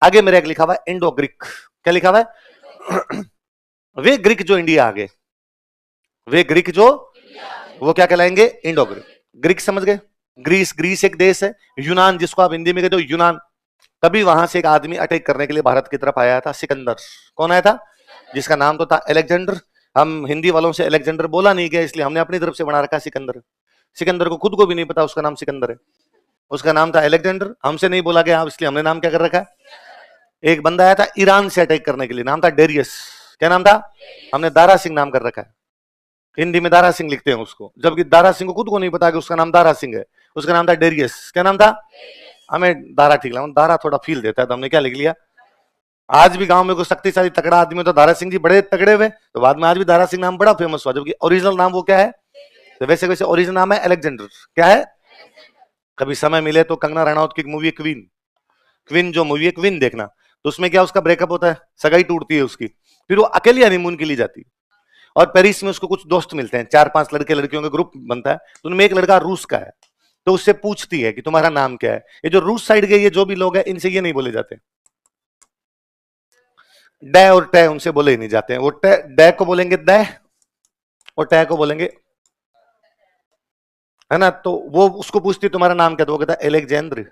आगे मेरे एक लिखा हुआ है इंडो ग्रीक। क्या लिखा हुआ है? वे ग्रीक जो इंडिया आ गए, वे ग्रीक जो, वो क्या कहलाएंगे? Indo Greek. ग्रीक समझ गए? ग्रीस, ग्रीस एक देश है। यूनान जिसको आप हिंदी में कहते हो यूनान, तभी वहां से एक आदमी अटैक करने के लिए भारत की तरफ आया था, सिकंदर। कौन आया था? जिसका नाम तो था अलेक्जेंडर। हम हिंदी वालों से अलेक्जेंडर बोला नहीं गया, इसलिए हमने अपनी तरफ से बना रखा सिकंदर। सिकंदर को खुद को भी नहीं पता उसका नाम सिकंदर है, उसका नाम था अलेक्जेंडर। हमसे नहीं बोला गया, इसलिए हमने नाम क्या कर रखा है? एक बंदा आया था ईरान से अटैक करने के लिए, नाम था डेरियस। क्या नाम था? हमने दारा सिंह नाम कर रखा है। हिंदी में दारा सिंह लिखते हैं उसको, जबकि दारा सिंह को खुद को नहीं पता कि उसका नाम दारा सिंह है। उसका नाम था डेरियस। क्या नाम था? हमें दारा ठीक लगा, दारा थोड़ा फील देता है, तो हमने क्या लिख लिया। आज भी गांव में कोई शक्तिशाली तगड़ा आदमी तो दारा सिंह जी बड़े तगड़े हुए, तो बाद में आज भी दारा सिंह नाम बड़ा फेमस हुआ, जबकि ओरिजिनल नाम वो क्या है? तो वैसे वैसे ओरिजिनल नाम है अलेक्जेंडर। क्या है? कभी समय मिले तो कंगना रनौत की मूवी क्वीन, क्वीन जो मूवी है क्वीन देखना, तो उसमें क्या उसका ब्रेकअप होता है, सगाई टूटती है उसकी, फिर वो अकेली हनीमून के लिए जाती है, और पेरिस में उसको कुछ दोस्त मिलते हैं, 4-5 लड़के लड़कियों का ग्रुप बनता है, तो उनमें एक लड़का रूस का है, तो उससे पूछती है कि तुम्हारा नाम क्या है। ये जो रूस साइड के ये जो भी लोग हैं, इनसे ये नहीं बोले जाते, डे और टे उनसे बोले ही नहीं जाते हैं। वो डे को बोलेंगे दे, और टे को बोलेंगे, है ना। तो वो उसको पूछती है तुम्हारा नाम क्या, तो वो कहता है एलेक्जेंद्र।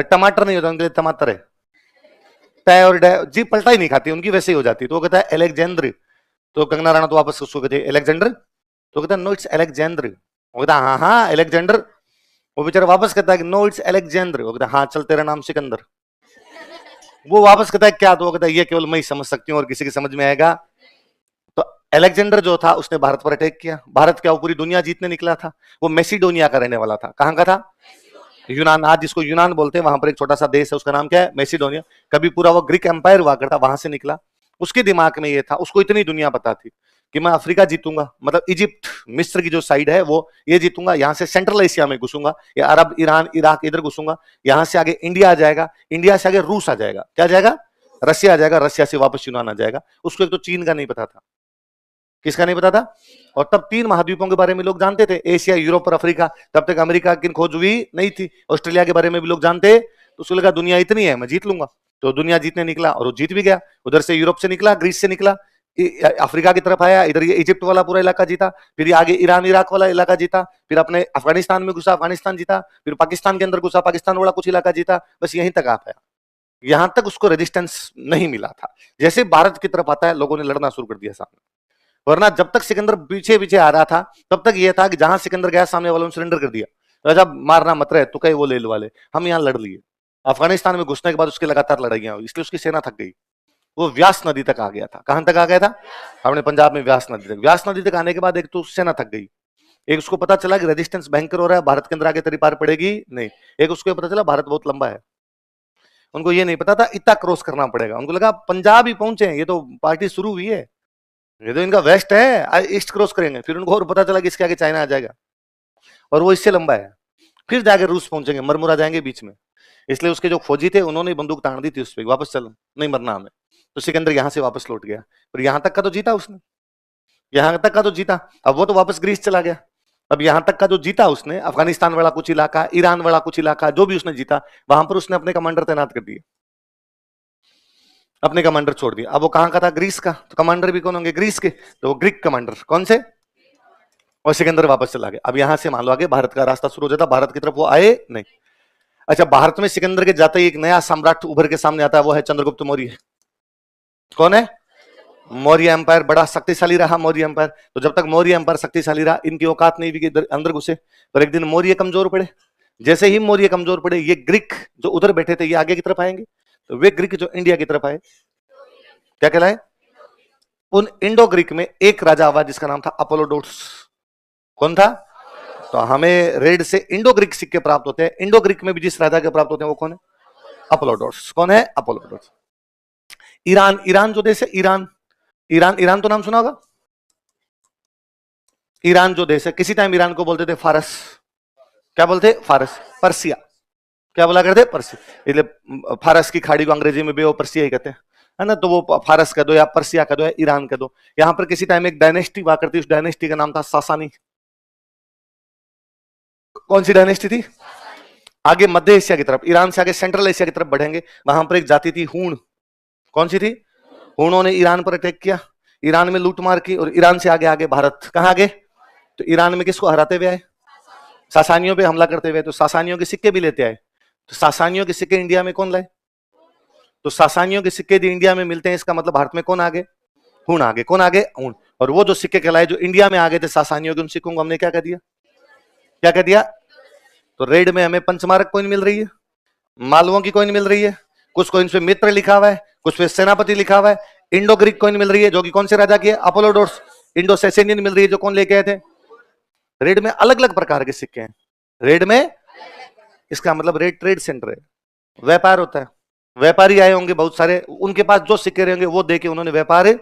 टमाटर नहीं होता उनके लिए, टमाटर है। टे और डे जी पलटा ही नहीं खाती उनकी, वैसे ही हो जाती, तो वो कहता है एलेक्जेंद्र। तो कंगना राणा तो वापस उसको कहते एलेक्जेंडर, तो कहता है नो इट्स एलेक्जेंडर। वो कहता हाँ हाँ एलेक्जेंडर। वो बेचारा वापस कहता है नो इट्स एलेक्जेंडर। वो कहता हाँ चल तेरा नाम सिकंदर। वो वापस कहता है क्या, तो वो कहता है ये केवल मैं ही समझ सकती हूँ और किसी की समझ में आएगा। तो अलेक्जेंडर जो था उसने भारत पर अटैक किया। भारत क्या, वो पूरी दुनिया जीतने निकला था। वो मैसिडोनिया का रहने वाला था। कहां का था? यूनान, आज जिसको यूनान बोलते हैं, वहां पर एक छोटा सा देश है, उसका नाम क्या है? मैसिडोनिया। कभी पूरा वो ग्रीक एम्पायर हुआ करता, वहां से निकला। उसके दिमाग में ये था, उसको इतनी दुनिया पता थी कि मैं अफ्रीका जीतूंगा, मतलब इजिप्ट मिस्र की जो साइड है वो ये जीतूंगा, यहां से सेंट्रल एशिया में घुसूंगा, या अरब ईरान इराक इधर घुसूंगा, यहां से आगे इंडिया आ जाएगा, इंडिया से आगे रूस आ जाएगा, क्या आ जाएगा? रसिया आ जाएगा, रसिया से वापस यूनान आ जाएगा। उसको एक तो चीन का नहीं पता था। किसका नहीं पता था? और तब 3 महाद्वीपों के बारे में लोग जानते थे, एशिया यूरोप और अफ्रीका। तब तक अमेरिका की खोज हुई नहीं थी। ऑस्ट्रेलिया के बारे में भी लोग जानते, तो उसको लगा दुनिया इतनी है मैं जीत लूंगा, तो दुनिया जीतने निकला और वो जीत भी गया। उधर से यूरोप से निकला, ग्रीस से निकला, अफ्रीका की तरफ आया, इधर ये इजिप्ट वाला पूरा इलाका जीता, फिर आगे ईरान इराक वाला इलाका जीता, फिर अपने अफगानिस्तान में घुसा, अफगानिस्तान जीता, फिर पाकिस्तान के अंदर घुसा, पाकिस्तान वाला कुछ इलाका जीता, बस यहीं तक आ पाया। यहां तक उसको रेजिस्टेंस नहीं मिला था। जैसे भारत की तरफ आता है, लोगों ने लड़ना शुरू कर दिया सामने। वरना जब तक सिकंदर पीछे पीछे आ रहा था, तब तक यह था कि जहां सिकंदर गया सामने वालों ने सरेंडर कर दिया, राजा मारना मत रहे, तो कहीं वो ले लो वाले, हम यहां लड़ लिए। अफगानिस्तान में घुसने के बाद उसकी लगातार लड़ाइयां हुई, इसलिए उसकी सेना थक गई। वो व्यास नदी तक आ गया था। कहां तक आ गया था? हमने पंजाब में व्यास नदी तक। व्यास नदी तक आने के बाद एक तो सेना थक गई, एक उसको पता चला कि रेजिस्टेंस भयंकर हो रहा है, भारत के अंदर आगे तेरी पार पड़ेगी नहीं, एक उसको पता चला भारत बहुत लंबा है। उनको ये नहीं पता था इतना क्रॉस करना पड़ेगा, उनको लगा पंजाब ही पहुंचे हैं, ये तो पार्टी शुरू हुई है, ये तो इनका वेस्ट है, ईस्ट क्रॉस करेंगे। फिर उनको और पता चला कि इसके आगे चाइना आ जाएगा और वो इससे लंबा है, फिर जाके रूस पहुंचेंगे, मरमुरा जाएंगे बीच में। इसलिए उसके जो फौजी थे उन्होंने बंदूक तान दी थी उस पर, वापस चल, नहीं मरना हमें। तो सिकंदर यहां से वापस लौट गया, पर यहां तक का तो जीता उसने, यहां तक का तो जीता। अब वो तो वापस ग्रीस चला गया। अब यहां तक का जो जीता उसने, अफगानिस्तान वाला कुछ इलाका, ईरान वाला कुछ इलाका, जो भी उसने जीता, वहां पर उसने अपने कमांडर तैनात कर दिए, अपने कमांडर छोड़ दिया। अब वो कहां का था? ग्रीस का, तो कमांडर भी कौन होंगे? ग्रीस के, तो वो ग्रीक कमांडर कौन से? और सिकंदर वापस चला गया। अब यहां से मान लो आगे भारत का रास्ता शुरू हो जाता, भारत की तरफ वो आए नहीं। अच्छा, भारत में सिकंदर के जाते ही एक नया सम्राट उभर के सामने आता है, वो है चंद्रगुप्त मौर्य। कौन है? मौर्य एम्पायर बड़ा शक्तिशाली रहा, मौर्य एम्पायर। तो जब तक मौर्य एम्पायर शक्तिशाली रहा, इनकी औकात नहीं भी अंदर घुसे, पर एक दिन मौर्य कमजोर पड़े। जैसे ही मौर्य कमजोर पड़े, ये ग्रीक जो उधर बैठे थे ये आगे की तरफ आएंगे, तो वे ग्रीक जो इंडिया की तरफ आए, क्या कहलाए? उन इंडो ग्रीक में एक राजा हुआ जिसका नाम था अपोलोडोरस। कौन था? तो हमें रेड से इंडो ग्रीक सिक्के प्राप्त होते हैं, इंडो ग्रीक में भी जिस राजा के प्राप्त होते हैं वो कौन है? अपोलोडोरस। कौन है? अपोलोडोरस। ईरान, ईरान जो देश है, ईरान, ईरान, ईरान तो नाम सुना होगा। ईरान जो देश है, किसी टाइम ईरान को बोलते थे फारस। क्या बोलते? फारस। पर्सिया, क्या बोला करते? पर्सिया। इसलिए फारस की खाड़ी को अंग्रेजी में भी वो पर्सिया ही कहते हैं, है ना। तो वो फारस कह दो या पर्सिया कह दो या ईरान कह दो। यहां पर किसी टाइम एक डायनेस्टी हुआ करती, उस डायनेस्टी का नाम था सासानी। कौन सी डायनेस्टी थी? आगे मध्य एशिया की तरफ, ईरान से आगे सेंट्रल एशिया की तरफ बढ़ेंगे, वहां पर एक जाति थी हूण। कौन सी थी? हूणों ने ईरान पर अटैक किया, ईरान में लूटमार की, और ईरान से आगे आगे भारत। कहां आगे? तो ईरान में किसको हराते हुए आए? सासानियों पे हमला करते हुए। तो सासानियों के सिक्के भी लेते आए। तो सासानियों के सिक्के इंडिया में कौन लाए? तो सासानियों के सिक्के जो इंडिया में मिलते हैं, इसका मतलब भारत में कौन आगे? हूण आगे। कौन आगे? हूण। और वो जो सिक्के कहलाए जो इंडिया में आगे थे सासानियों के, उन सिक्कों को हमने क्या कर दिया? क्या कर दिया? तो रेड में हमें पंचमारक कॉइन मिल रही है, मालवों की कॉइन मिल रही है, कुछ कॉइन पे मित्र लिखा हुआ है, कुछ पे सेनापति लिखा हुआ है। इंडो ग्रीक कॉइन मिल रही है जो कि कौन से राजा की है? अपोलोडोर्स। इंडो सेसेनियन मिल रही है जो कौन लेके आए थे? रेड में अलग अलग प्रकार के सिक्के हैं। रेड में, इसका मतलब रेड ट्रेड सेंटर है, व्यापार होता है। व्यापारी आए होंगे बहुत सारे, उनके पास जो सिक्के रहेंगे वो देके उन्होंने व्यापार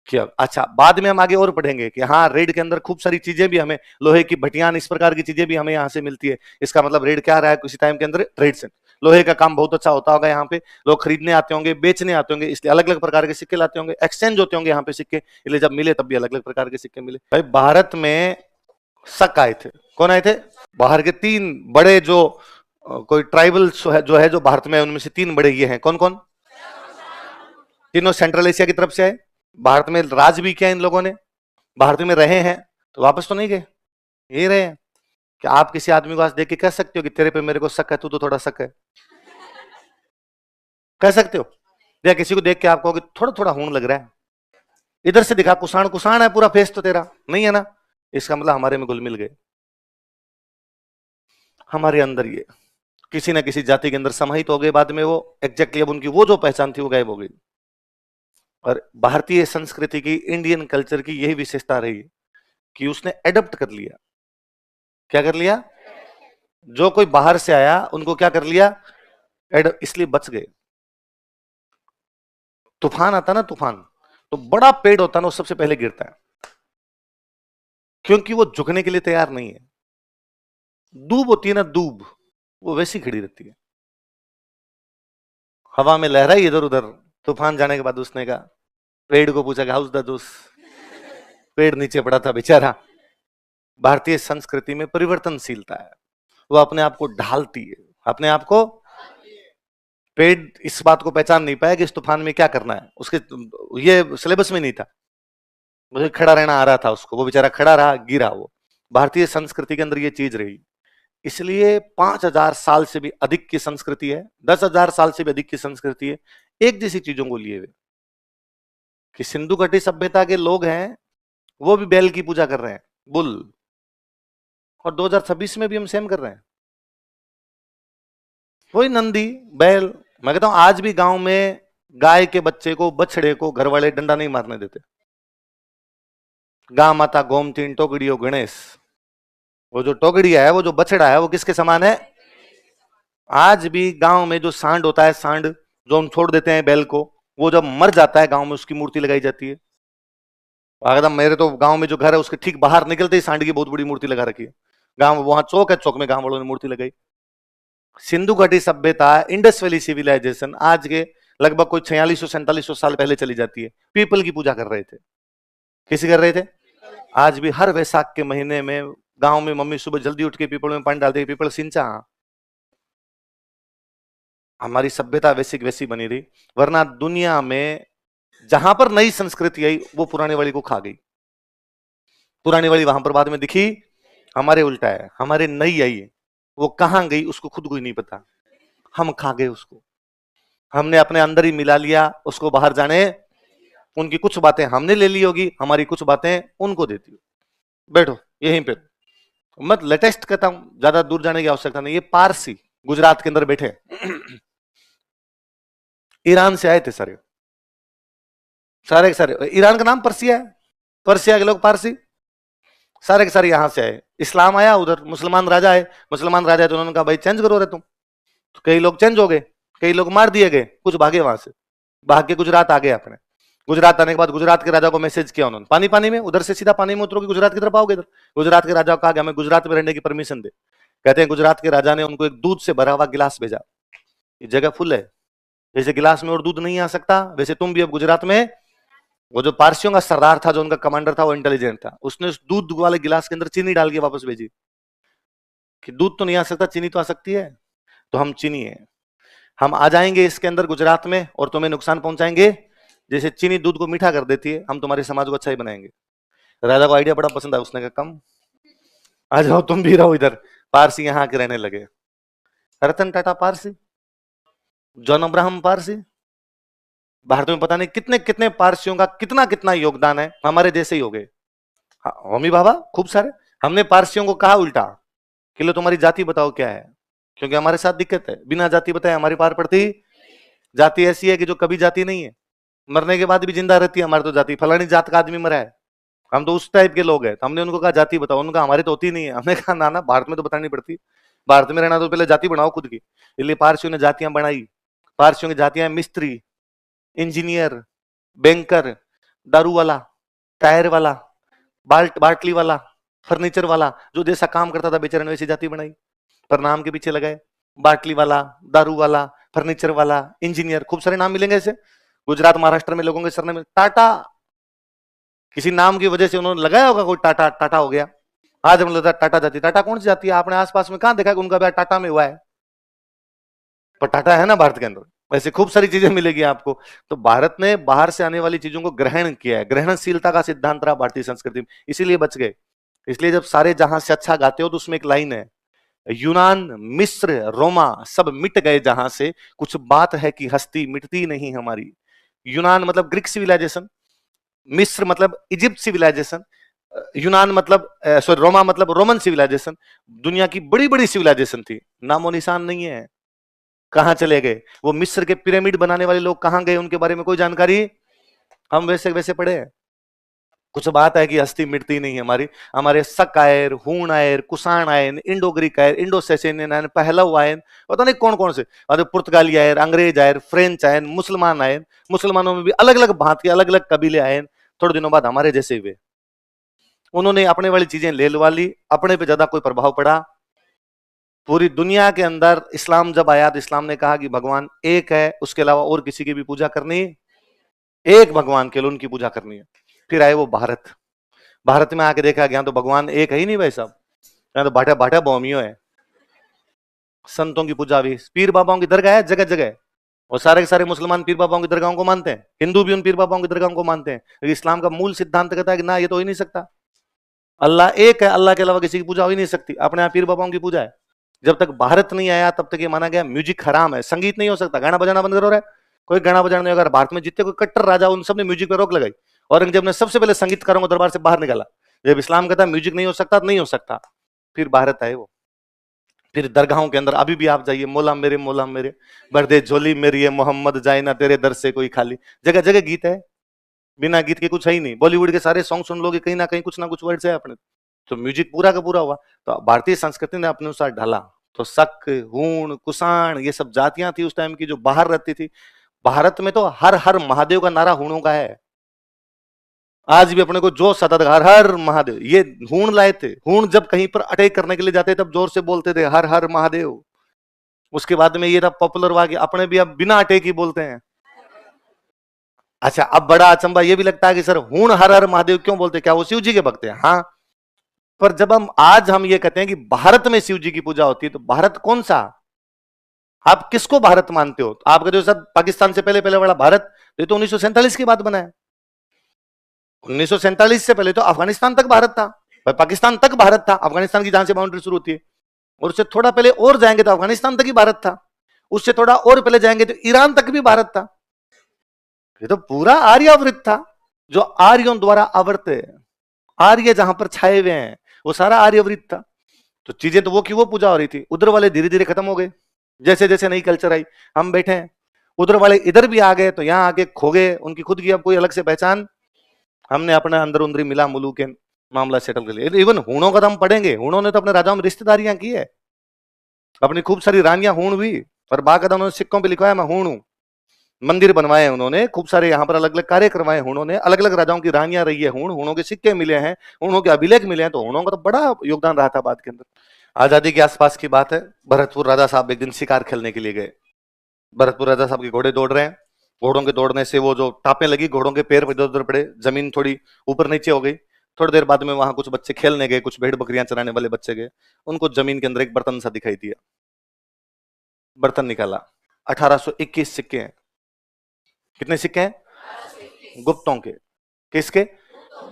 किया। अच्छा, बाद में हम आगे और पढ़ेंगे कि हाँ, रेड के अंदर खूब सारी चीजें भी हमें, लोहे की भटियान, इस प्रकार की चीजें भी हमें यहाँ से मिलती है। इसका मतलब रेड क्या रहा है किसी टाइम के अंदर? Trade centre. लोहे का काम बहुत अच्छा होता होगा यहाँ पे, लोग खरीदने आते होंगे, बेचने आते होंगे, इसलिए अलग अलग प्रकार के सिक्के लाते होंगे, एक्सचेंज होते होंगे यहाँ पे सिक्के, इसलिए जब मिले तब भी अलग अलग प्रकार के सिक्के मिले। भाई भारत में शक आए थे। कौन आए थे? बाहर के तीन बड़े जो कोई ट्राइबल जो भारत में है, उनमें से तीन बड़े ये हैं। कौन कौन? तीनों सेंट्रल एशिया की तरफ से आए। भारत में राज भी किया इन लोगों ने, भारत में रहे हैं, तो वापस तो नहीं गए, यही रहे हैं। क्या आप किसी आदमी को आज देख के कह सकते हो कि तेरे पे मेरे को शक है, तू तो थोड़ा शक है? कह सकते हो? या किसी को देख के आपको थोड़ा थोड़ा हूं लग रहा है, इधर से दिखा कुसाण कुसाण है पूरा फेस तो तेरा नहीं है ना, इसका मतलब हमारे में घुल मिल गए। हमारे अंदर ये किसी ना किसी जाति के अंदर समाहित हो गए, बाद में वो एग्जैक्टली अब उनकी वो जो पहचान थी वो गायब हो गई। और भारतीय संस्कृति की, इंडियन कल्चर की यही विशेषता रही कि उसने एडप्ट कर लिया। क्या कर लिया? जो कोई बाहर से आया उनको क्या कर लिया? इसलिए बच गए। तूफान आता ना, तूफान, तो बड़ा पेड़ होता ना वो सबसे पहले गिरता है, क्योंकि वो झुकने के लिए तैयार नहीं है। दूब होती है ना, दूब, वो वैसी खड़ी रहती है, हवा में लहराई इधर उधर। तूफान जाने के बाद उसने कहा, पेड़ को पूछा हाउस द दूस, पेड़ नीचे पड़ा था बेचारा। भारतीय संस्कृति में परिवर्तनशीलता है, वो अपने आप को ढालती है, अपने आप को। पेड़ इस बात को पहचान नहीं पाया कि इस तूफान में क्या करना है, उसके ये सिलेबस में नहीं था, मुझे खड़ा रहना आ रहा था उसको, वो बेचारा खड़ा रहा, गिरा वो। भारतीय संस्कृति के अंदर ये चीज रही, इसलिए 5000 साल से भी अधिक की संस्कृति है, 10,000 साल से भी अधिक की संस्कृति है एक जैसी चीजों को लिए हुए। कि सिंधु घाटी सभ्यता के लोग हैं, वो भी बैल की पूजा कर रहे हैं, बुल, और 2026 में भी हम सेम कर रहे हैं, वही नंदी बैल। मैं कहता हूं आज भी गांव में गाय के बच्चे को, बछड़े को घर वाले डंडा नहीं मारने देते। गा माता गोमतीन टोकड़ियो गणेश, वो जो टोकड़िया है, वो जो बछड़ा है, वो किसके समान है? आज भी गांव में जो सांड होता है, सांड जो हम छोड़ देते हैं बैल को, वो जब मर जाता है गांव में उसकी मूर्ति लगाई जाती है। एकदम मेरे तो गांव में जो घर है उसके ठीक बाहर निकलते ही सांड की बहुत बड़ी मूर्ति लगा रखी है। गांव वहां चौक है, चौक में गांव वालों ने मूर्ति लगाई। सिंधु घाटी सभ्यता, इंडस वैली सिविलाइजेशन आज के लगभग कोई 4600-4700 साल पहले चली जाती है। पीपल की पूजा कर रहे थे। किसी कर रहे थे? आज भी हर वैशाख के महीने में गांव में मम्मी सुबह जल्दी उठ के पीपल में पानी डालती है, पीपल सिंचा। हमारी सभ्यता वैसी वैसी बनी रही, वरना दुनिया में जहां पर नई संस्कृति आई वो पुरानी वाली को खा गई। पुरानी वाली वहां पर बाद में दिखी, हमारे उल्टा है, हमारे नई आई, वो कहां गई उसको खुद को ही नहीं पता, हम खा गए उसको। हमने अपने अंदर ही मिला लिया उसको, बाहर जाने उनकी कुछ बातें हमने ले ली होगी, हमारी कुछ बातें उनको देती हो। बैठो यहीं पे, मत लेटेस्ट कहता हूं, ज्यादा दूर जाने की आवश्यकता नहीं। ये पारसी गुजरात के अंदर बैठे ईरान से आए थे सारे सारे के सारे, ईरान का नाम पर्सिया है, पर्सिया के लोग पारसी, सारे के सारे यहां से आए। इस्लाम आया, उधर मुसलमान राजा आए, मुसलमान राजा तो उन्होंने कहा भाई चेंज करो रे तुम, तो कई लोग चेंज हो गए, कई लोग मार दिए गए, कुछ भागे वहां से, भाग के गुजरात आ गए अपने। गुजरात आने के बाद गुजरात के राजा को मैसेज किया उन्होंने, पानी पानी में, उधर से सीधा पानी में उतरोगे गुजरात की तरफ आओगे। इधर गुजरात के राजा को कहा कि हमें गुजरात में रहने की परमिशन दे। कहते हैं गुजरात के राजा ने उनको एक दूध से भरा हुआ गिलास भेजा, ये जगह फुल है, जैसे गिलास में और दूध नहीं आ सकता, वैसे तुम भी अब गुजरात में। वो जो पारसियों का सरदार था, जो उनका कमांडर था, वो इंटेलिजेंट था, उसने उस दूध वाले गिलास के अंदर चीनी डाल के वापस भेजी कि दूध तो नहीं आ सकता, चीनी तो आ सकती है। तो हम चीनी है। हम आ जाएंगे इसके अंदर गुजरात में और तुम्हें नुकसान पहुंचाएंगे। जैसे चीनी दूध को मीठा कर देती है, हम तुम्हारे समाज को अच्छा ही बनाएंगे। राजा को आइडिया बड़ा पसंद आया, उसने कहा कम आ जाओ, तुम भी रहो इधर। पारसी यहां आके रहने लगे। Ratan Tata Parsi, John Abraham Parsi. भारत में पता नहीं कितने कितने पारसियों का कितना कितना योगदान है, हमारे जैसे ही हो गए। हाँ, होमी बाबा खूब सारे। हमने पारसियों को कहा उल्टा कि लो तुम्हारी जाति बताओ क्या है, क्योंकि हमारे साथ दिक्कत है, बिना जाति बताए हमारी पार पड़ती। जाति ऐसी है कि जो कभी जाति नहीं है, मरने के बाद भी जिंदा रहती है। हमारी तो जाति फलानी जात का आदमी मरा है, हम तो उस टाइप के लोग हैं। तो हमने उनको कहा जाति बताओ, उनका हमारी तो होती नहीं है। हमने कहा ना ना, भारत में तो बतानी पड़ती। भारत में रहना तो पहले जाति बनाओ खुद की। इसलिए पारसियों ने जातियां बनाई। पारसियों की जातियां मिस्त्री, इंजीनियर, बैंकर, दारू वाला, टायर वाला, बाटली वाला, फर्नीचर वाला, जो जैसा काम करता था बेचारे ने वैसी जाति बनाई, पर नाम के पीछे लगाए। बाटली वाला, दारू वाला, फर्नीचर वाला, इंजीनियर, खूब सारे नाम मिलेंगे ऐसे। गुजरात महाराष्ट्र में लोगों के सरने में टाटा, किसी नाम की वजह से उन्होंने लगाया होगा, कोई टाटा टाटा हो गया। आज हम लगता है टाटा जाति। टाटा कौन सी जाति है? आपने आसपास में कहां देखा कि उनका ब्याह टाटा में हुआ है? पर टाटा है ना भारत के अंदर। ऐसे खूब सारी चीजें मिलेगी आपको। तो भारत ने बाहर से आने वाली चीजों को ग्रहण किया है। ग्रहणशीलता का सिद्धांत रहा भारतीय संस्कृति में, इसीलिए बच गए। इसलिए जब सारे जहां से अच्छा गाते हो तो उसमें एक लाइन है, यूनान, मिस्र, रोमा सब मिट गए जहां से, कुछ बात है कि हस्ती मिटती नहीं हमारी। यूनान मतलब ग्रीक सिविलाइजेशन, मिस्र मतलब इजिप्ट सिविलाइजेशन, यूनान मतलब सॉरी रोमा मतलब रोमन सिविलाइजेशन। दुनिया की बड़ी बड़ी सिविलाइजेशन थी, नामो निशान नहीं है। कहां चले गए वो? मिस्र के पिरामिड बनाने वाले लोग कहां गए? उनके बारे में कोई जानकारी? हम वैसे वैसे पढ़े हैं। कुछ बात है कि हस्ती मिटती नहीं है हमारी। हमारे शक आयर, हूण आयर, कुषाण आयन, इंडो ग्रीक आयर, इंडो सेसेनियन आयन, पहलव आयन, पता नहीं कौन कौन से, और पुर्तगाली आयर, अंग्रेज आयर, फ्रेंच आयन, मुसलमान आयन। मुसलमानों में भी अलग अलग भांति अलग अलग कबीले आयन। थोड़े दिनों बाद हमारे जैसे हुए, उन्होंने अपने वाली चीजें ले लवा ली, अपने पे ज्यादा कोई प्रभाव पड़ा। पूरी दुनिया के अंदर इस्लाम जब आया तो इस्लाम ने कहा कि भगवान एक है, उसके अलावा और किसी की भी पूजा करनी, एक भगवान के लिए उनकी पूजा करनी है। फिर आए वो भारत। भारत में आके देखा गया तो भगवान एक है ही नहीं भाई साहब, यहाँ तो बाटा बाटा बोमियो है। संतों की पूजा भी, पीर बाबाओं की दरगाह है जगह जगह, और सारे के सारे मुसलमान पीर बाबाओं की दरगाहों को मानते हैं, हिंदू भी उन पीर बाबाओं की दरगाहों को मानते हैं। लेकिन इस्लाम का मूल सिद्धांत कहता है कि ना, ये तो हो ही नहीं सकता, अल्लाह एक है, अल्लाह के अलावा किसी की पूजा हो ही नहीं सकती। अपने यहाँ पीर बाबाओं की पूजा है। जब तक भारत नहीं आया तब तक ये माना गया म्यूजिक हराम है, संगीत नहीं हो सकता, गाना बजाना बंद करो रहा है, कोई गाना बजाना नहीं होगा। भारत में जितने कोई कट्टर राजा उन सब ने म्यूजिक पर रोक लगाई। औरंगजेब ने सबसे पहले संगीतकारों को दरबार से बाहर निकाला। जब इस्लाम कहता है म्यूजिक नहीं हो सकता, नहीं हो सकता। फिर भारत आए वो। फिर दरगाहों के अंदर अभी भी आप जाइए, मौला मेरे बर्दे झोली मेरी है, मोहम्मद जाए ना तेरे दर से कोई खाली, जगह जगह गीत है। बिना गीत के कुछ है ही नहीं। बॉलीवुड के सारे सॉन्ग सुन लोगे, कहीं ना कहीं कुछ ना कुछ वर्ड्स है अपने। तो म्यूजिक पूरा का पूरा हुआ। तो भारतीय संस्कृति ने अपने अनुसार ढाला। तो शक, हूण, कुषाण, ये सब जातियां थी उस टाइम की जो बाहर रहती थी। भारत में तो हर हर महादेव का नारा हूणों का है। आज भी अपने को जो सतत हर हर महादेव, ये हूण लाए थे। हूण जब कहीं पर अटैक करने के लिए जाते तब जोर से बोलते थे हर हर महादेव। उसके बाद में ये पॉपुलर हुआ कि अपने भी अब बिना अटैक ही बोलते हैं। अच्छा, अब बड़ा अचंबा ये भी लगता है कि सर हूण हर हर महादेव क्यों बोलते, क्या वो शिव जी के भक्त हैं? हाँ, पर जब हम ये कहते हैं कि भारत में शिव जी की पूजा होती है, तो भारत कौन सा? आप किसको भारत मानते हो? आप कहते हो सर पाकिस्तान से पहले पहले वाला भारत, ये तो 1947 के बाद बना है। 1947 से पहले तो अफगानिस्तान तक भारत था, पाकिस्तान तक भारत था, अफगानिस्तान की जहां से बाउंड्री शुरू होती है। और उससे थोड़ा पहले और जाएंगे तो अफगानिस्तान तक ही भारत था। उससे थोड़ा और पहले जाएंगे तो ईरान तक भी भारत था। ये तो पूरा आर्यावृत था, जो आर्यों द्वारा आवृत है। आर्य जहां पर छाए हुए हैं वो सारा आर्यवृत था। तो चीजें तो वो की वो पूजा हो रही थी। उधर वाले धीरे धीरे खत्म हो गए, जैसे जैसे नई कल्चर आई। हम बैठे हैं, उधर वाले इधर भी आ गए, तो यहाँ आके खो गए, उनकी खुद की अब कोई अलग से पहचान। हमने अपने अंदर उंदरी मिला मुलू के मामला सेटल कर लिया। इवन हूणों का तो हम पढ़ेंगे। हूणों ने तो अपने राजाओं में रिश्तेदारियां की है, अपनी खूब सारी रानियां हूण हुई, और बाकायदा उन्होंने सिक्कों पे लिखवाया मैं हूण हूं। मंदिर बनवाए उन्होंने, खूब सारे यहाँ पर अलग अलग कार्य करवाए हूणों ने। अलग अलग राजाओं की रानियां रही है हूण, हूणों के सिक्के मिले हैं, हूणों के अभिलेख मिले हैं। तो हूणों का तो बड़ा योगदान रहा था बाद के अंदर। आजादी के आसपास की बात है, भरतपुर राजा साहब एक दिन शिकार खेलने के लिए गए। भरतपुर राजा साहब के घोड़े दौड़ रहे हैं, घोड़ों के दौड़ने से वो जो टापे लगी, घोड़ों के पैर इधर उधर पड़े, जमीन थोड़ी ऊपर नीचे हो गई। थोड़ी देर बाद में वहां कुछ बच्चे खेलने गए, कुछ भेड़ बकरियां चराने वाले बच्चे गए, उनको जमीन के अंदर एक बर्तन सा दिखाई दिया। बर्तन निकाला, 1821 सिक्के हैं। कितने सिक्के हैं? गुप्तों के। किसके?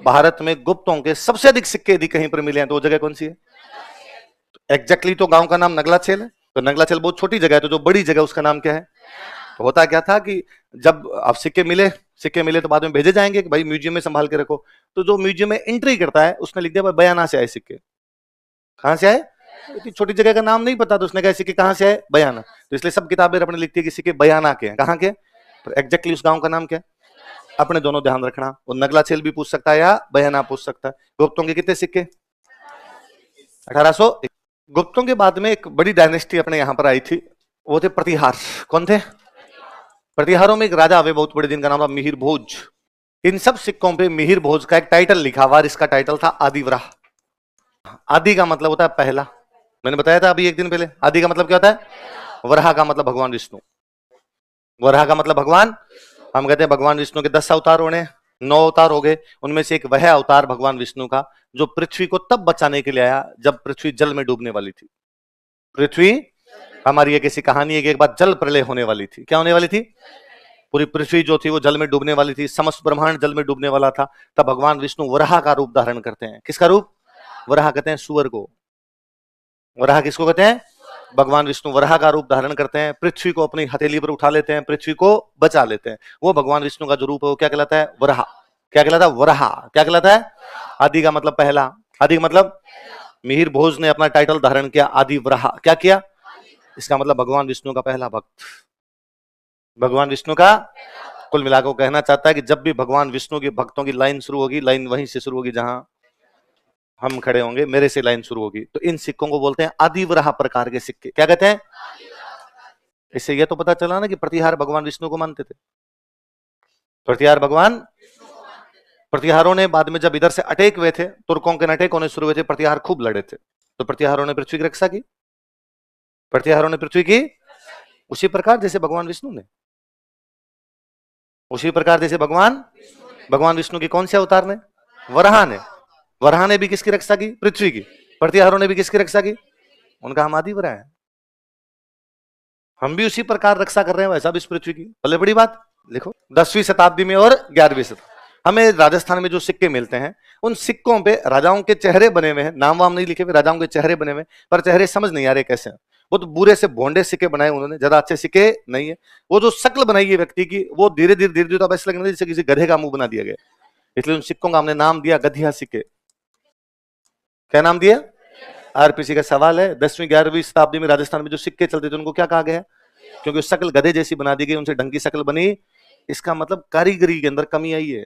भारत में गुप्तों के सबसे अधिक सिक्के यदि कहीं पर मिले हैं तो वो जगह कौन सी है? एग्जैक्टली तो गांव का नाम नगलाचेल है, तो नगलाचेल बहुत छोटी जगह है, तो जो बड़ी जगह उसका नाम क्या है? तो होता क्या था कि जब अब सिक्के मिले तो बाद में भेजे जाएंगे कि भाई म्यूजियम में संभाल के रखो, तो जो म्यूजियम में एंट्री करता है उसने लिख दिया भाई बयाना से आए सिक्के। कहां से आए? इतनी छोटी जगह का नाम नहीं पता, तो उसने कहा सिक्के कहां से आए? बयाना। तो इसलिए सब किताबें अपने लिखती है कि सिक्के बयाना के हैं। कहां के? तो एग्जैक्टली उस गांव का नाम क्या है? अपने दोनों ध्यान रखना, वो नगलाचेल भी पूछ सकता है या बयाना पूछ सकता है। गुप्तों के कितने सिक्के? 1800। गुप्तों के बाद में एक बड़ी डायनेस्टी अपने यहां पर आई थी, वो थे प्रतिहार। कौन थे? प्रतिहारों में एक राजा हुए बहुत बड़े, जिनका नाम था मिहिर भोज। इन सब सिक्कों पे मिहिर भोज का एक टाइटल लिखा हुआ, इसका टाइटल था आदिवराह। आदि का मतलब होता है पहला, मैंने बताया था अभी एक दिन पहले। आदि का मतलब क्या होता है? वराह का मतलब भगवान विष्णु। वराह का मतलब भगवान, हम कहते हैं भगवान विष्णु के 10 अवतार होने, 9 अवतार हो गए, उनमें से एक वह अवतार भगवान विष्णु का जो पृथ्वी को तब बचाने के लिए आया जब पृथ्वी जल में डूबने वाली थी। पृथ्वी, हमारी एक ऐसी कहानी है कि एक बार जल प्रलय होने वाली थी। क्या होने वाली थी? पूरी पृथ्वी जो थी वो जल में डूबने वाली थी, समस्त ब्रह्मांड जल में डूबने वाला था। तब भगवान विष्णु वराह का रूप धारण करते हैं। किसका रूप? वराह कहते हैं सुअर को। वराह किसको कहते हैं? भगवान विष्णु वराह का रूप धारण करते हैं, पृथ्वी को अपनी हथेली पर उठा लेते हैं, पृथ्वी को बचा लेते हैं। वो भगवान विष्णु का जो रूप है वो क्या कहलाता है? वराह। क्या कहलाता है? वराह। क्या कहलाता है? आदि का मतलब पहला। आदि का मतलब मिहिर भोज ने अपना टाइटल धारण किया आदि वराह। क्या किया? इसका मतलब भगवान विष्णु का पहला भक्त। भगवान विष्णु का, कुल मिलाकर कहना चाहता है कि जब भी भगवान विष्णु के भक्तों की लाइन शुरू होगी, लाइन वहीं से शुरू होगी जहां हम खड़े होंगे, मेरे से लाइन शुरू होगी। तो इन सिक्कों को बोलते हैं आदिवराह प्रकार के सिक्के। क्या कहते हैं? इससे यह तो पता चला ना कि प्रतिहार भगवान विष्णु को मानते थे। प्रतिहार भगवान, प्रतिहारों ने बाद में जब इधर से अटैक हुए थे, तुर्कों के अटैक होने शुरू हुए थे, प्रतिहार खूब लड़े थे, तो प्रतिहारों ने पृथ्वी की रक्षा की। प्रतिहारों ने पृथ्वी की उसी प्रकार जैसे भगवान विष्णु ने, उसी प्रकार जैसे भगवान विष्णु के कौन से अवतार ने? वराह ने। वराह ने भी किसकी रक्षा की? पृथ्वी की। प्रतिहारों ने भी किसकी रक्षा की? उनका हम आदि वराह है। हम भी उसी प्रकार रक्षा कर रहे हैं वैसा भी इस पृथ्वी की। भले बड़ी बात। लिखो 10वीं शताब्दी में और 11वीं शताब्दी हमें राजस्थान में जो सिक्के मिलते हैं, उन सिक्कों पे राजाओं के चेहरे बने हुए हैं, नाम वाम नहीं लिखे हुए, राजाओं के चेहरे बने हुए, पर चेहरे समझ नहीं आ रहे कैसे हैं। वो तो बुरे से भोंडे सिक्के बनाए उन्होंने, ज्यादा अच्छे सिक्के नहीं है। वो जो शक्ल बनाई है व्यक्ति की, वो धीरे धीरे तो ऐसा लगता है जैसे किसी गधे का मुंह बना दिया गया। इसलिए उन सिक्कों का हमने नाम दिया गधिया सिक्के। क्या नाम दिया? आरपीसी का सवाल है, 10वीं 11वीं शताब्दी में राजस्थान में जो सिक्के चलते थे उनको क्या कहा गया? क्योंकि शक्ल गधे जैसी बना दी गई, उनसे ढंग की शक्ल बनी। इसका मतलब कारीगरी के अंदर कमी आई है।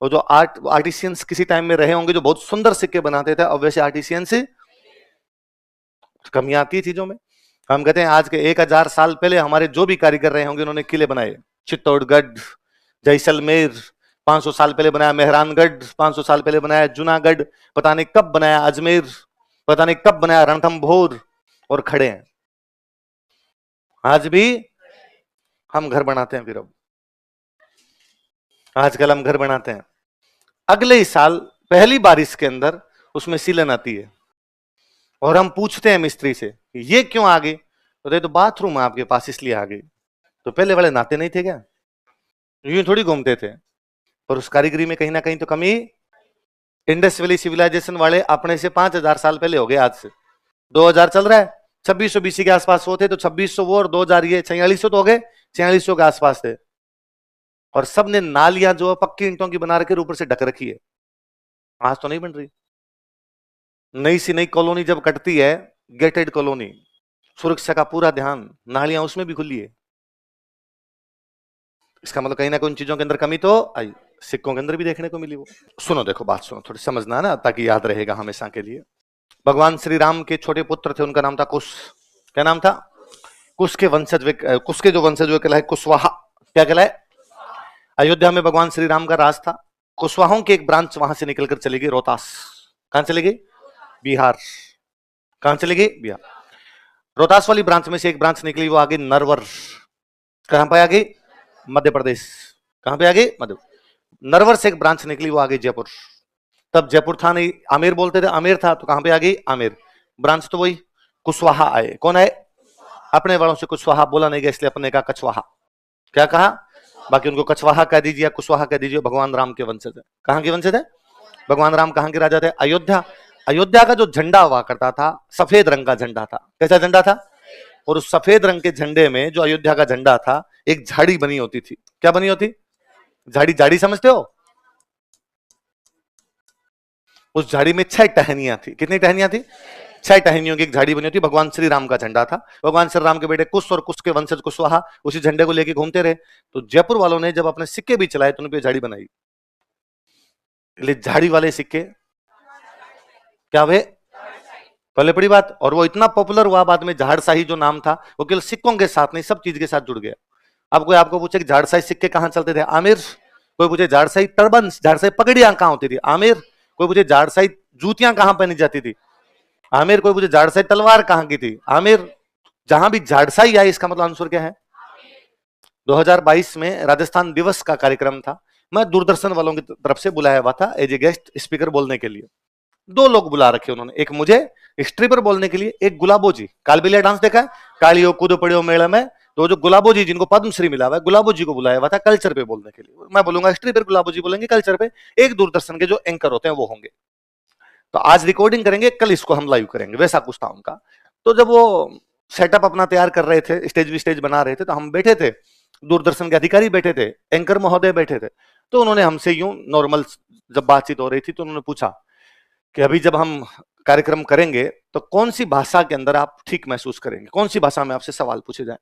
और जो आर्टिशियंस किसी टाइम में रहे होंगे जो बहुत सुंदर सिक्के बनाते थे, अब वैसे आर्टिशियन से कमी आती है चीजों में। हम कहते हैं आज के 1000 साल पहले हमारे जो भी कारीगर रहे होंगे उन्होंने किले बनाए, चित्तौड़गढ़, जैसलमेर, 500 साल पहले बनाया मेहरानगढ़, 500 साल पहले बनाया जूनागढ़, पता नहीं कब बनाया अजमेर, पता नहीं कब बनाया रणथंभौर, और खड़े हैं। आज भी हम घर बनाते हैं। फिर अब आजकल हम घर बनाते हैं, अगले ही साल पहली बारिश के अंदर उसमें सीलन आती है और हम पूछते हैं मिस्त्री से ये क्यों आ गई? तो बाथरूम है आपके पास इसलिए आ गई। तो पहले वाले नहाते नहीं थे क्या? यूं थोड़ी घूमते थे। पर उस कारीगरी में कहीं ना कहीं तो कमी। इंडस वैली सिविलाइजेशन वाले अपने से 5000 साल पहले हो गए, आज से 2000 चल रहा है, 2600 बीसी के आसपास होते, तो 2600 वो और 2000 ये 4600 तो हो गए, 4600 के आसपास थे। और सबने नालियां जो पक्की ईंटों की बना रखी ऊपर से ढक रखी है। आज तो नहीं बन रही। नई कॉलोनी जब कटती है, गेटेड कॉलोनी, सुरक्षा का पूरा ध्यान, नालियां उसमें भी खुली है। इसका मतलब कहीं ना कहीं उन चीजों के अंदर कमी तो आई, सिक्कों के अंदर भी देखने को मिली वो। सुनो, देखो बात सुनो, थोड़ी समझना ना, ताकि याद रहेगा हमेशा के लिए। भगवान श्री राम के छोटे पुत्र थे, उनका नाम था कुश। क्या नाम था? कुश के वंशज, कुश के जो वंशज वे कहलाए कुशवाहा। क्या कहलाए? अयोध्या में भगवान श्री राम का राज था। कुशवाहों की एक ब्रांच वहां से निकलकर चली गई रोहतास। कहां चली गई? बिहार। कहां चली गई? बिहार। रोहतास वाली ब्रांच में से एक ब्रांच निकली, वो आगे नरवर। कहां पे आ गई? मध्य प्रदेश। कहां पे आ गई? मध्य। नरवर से एक ब्रांच निकली, वो आ गई जयपुर। तब जयपुर था नहीं, आमेर बोलते थे, आमेर था, तो कहां पे आ गई? आमेर। ब्रांच तो वही, कुशवाहा आए। कौन आए? अपने वालों से कुशवाहा बोला नहीं गया, इसलिए अपने कहा कछवाहा। क्या कहा? बाकी उनको कछवाहा कह दीजिए या कुशवाहा कह दीजिए, भगवान राम के वंशज है। कहां के वंशज है? भगवान राम कहां के राजा थे? अयोध्या। अयोध्या का जो झंडा हुआ करता था सफेद रंग का झंडा था। कैसा झंडा था? और उस सफेद रंग के झंडे में जो अयोध्या का झंडा था, एक झाड़ी बनी होती थी। क्या बनी होती? झाड़ी। झाड़ी समझते हो? उस झाड़ी में 6 टहनियां थी। कितनी टहनियां थी? 6 टहनियों की एक झाड़ी बनी होती। भगवान श्री राम का झंडा था। भगवान श्री राम के बेटे कुश और कुश के वंशज कुशवाहा उसी झंडे को लेके घूमते रहे। तो जयपुर वालों ने जब अपने सिक्के भी चलाए तो उन पे झाड़ी बनाई। झाड़ी वाले सिक्के क्या हुए? पहले बड़ी बात। और वो इतना पॉपुलर हुआ बाद में, झाड़शाही जो नाम था वो केवल सिक्कों के साथ नहीं सब चीज के साथ जुड़ गया। अब कोई आपको पूछे कि झाड़शाही सिक्के कहां चलते थे? आमिर। कोई पूछे झाड़शाही टर्बन, झाड़शाही पगड़ियां कहां होती थी? आमिर। कोई पूछे झाड़शाही जूतियां कहां पहनी जाती थी? आमिर। कोई पूछे झाड़शाही तलवार कहां की थी? आमिर। जहां भी झाड़शाही आई इसका मतलब आंसर क्या है? 2022 में राजस्थान दिवस का कार्यक्रम था। मैं दूरदर्शन वालों की तरफ से बुलाया हुआ था एज ए गेस्ट स्पीकर बोलने के लिए। 2 लोग बुला रखे उन्होंने, एक मुझे हिस्ट्री पर बोलने के लिए, एक गुलाबो जी। कालबेलिया डांस देखा है? कालियो कूदो पड़ियो मेले में। तो जो गुलाबो जी जिनको पद्मश्री मिला हुआ है, गुलाबो जी को बुलाया हुआ था कल्चर पे बोलने के लिए। मैं बोलूंगा हिस्ट्री पर, गुलाबो जी बोलेंगे कल्चर पे। एक दूरदर्शन के जो एंकर होते हैं वो होंगे। तो आज रिकॉर्डिंग करेंगे, कल इसको हम लाइव करेंगे, वैसा कुछ था उनका। तो जब वो सेटअप अपना तैयार कर रहे थे, स्टेज बना रहे थे, तो हम बैठे थे, दूरदर्शन के अधिकारी बैठे थे, एंकर महोदय बैठे थे। तो उन्होंने हमसे यूं नॉर्मल जब बातचीत हो रही थी तो उन्होंने पूछा कि अभी जब हम कार्यक्रम करेंगे तो कौन सी भाषा के अंदर आप ठीक महसूस करेंगे, कौन सी भाषा में आपसे सवाल पूछे जाए।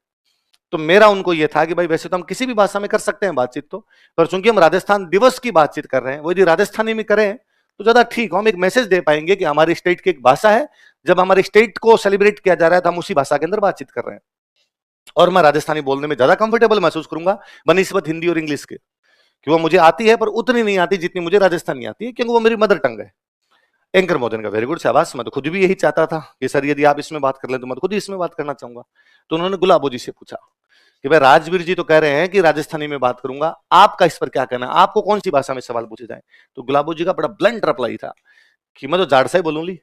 तो मेरा उनको यह था कि भाई वैसे तो हम किसी भी भाषा में कर सकते हैं बातचीत, तो पर चूंकि हम राजस्थान दिवस की बातचीत कर रहे हैं, वो यदि राजस्थानी में करें तो ज्यादा ठीक, हम एक मैसेज दे पाएंगे कि हमारी स्टेट की एक भाषा है, जब हमारी स्टेट को सेलिब्रेट किया जा रहा है तो हम उसी भाषा के अंदर बातचीत कर रहे हैं। और मैं राजस्थानी बोलने में ज्यादा कंफर्टेबल महसूस करूंगा बनिस्बत हिंदी और इंग्लिश के, कि वो मुझे आती है पर उतनी नहीं आती जितनी मुझे राजस्थानी आती है, क्योंकि वो मेरी मदर टंग है। एंकर मोदन का वेरी गुड, शाबाश। मैं तो खुद भी यही चाहता था कि सर यदि आप इसमें बात कर लें तो मैं तो खुद ही इसमें बात करना चाहूंगा। तो उन्होंने गुलाबो जी से पूछा कि भाई राजवीर जी तो कह रहे हैं कि राजस्थानी में बात करूंगा, आपका इस पर क्या कहना है, आपको कौन सी भाषा में सवाल पूछे जाए। तो गुलाबो जी का बड़ा ब्लंट रिप्लाई था कि मैं तो झाड़साई बोलूंगी।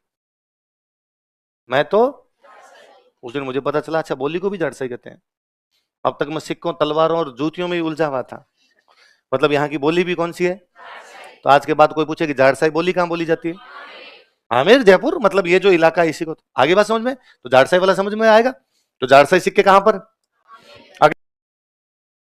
मैं तो उस दिन मुझे पता चला अच्छा बोली को भी झाड़साई कहते हैं। अब तक मैं सिक्कों तलवारों और जूतियों में ही उलझा हुआ था, मतलब यहाँ की बोली भी कौन सी है? तो आज के बाद कोई पूछे कि झाड़साई बोली कहां बोली जाती है? आमेर, जयपुर, मतलब ये जो इलाका है इसी को। आगे बात समझ में? तो झाड़साई वाला समझ में आएगा। तो झाड़साई सिक्के कहां पर?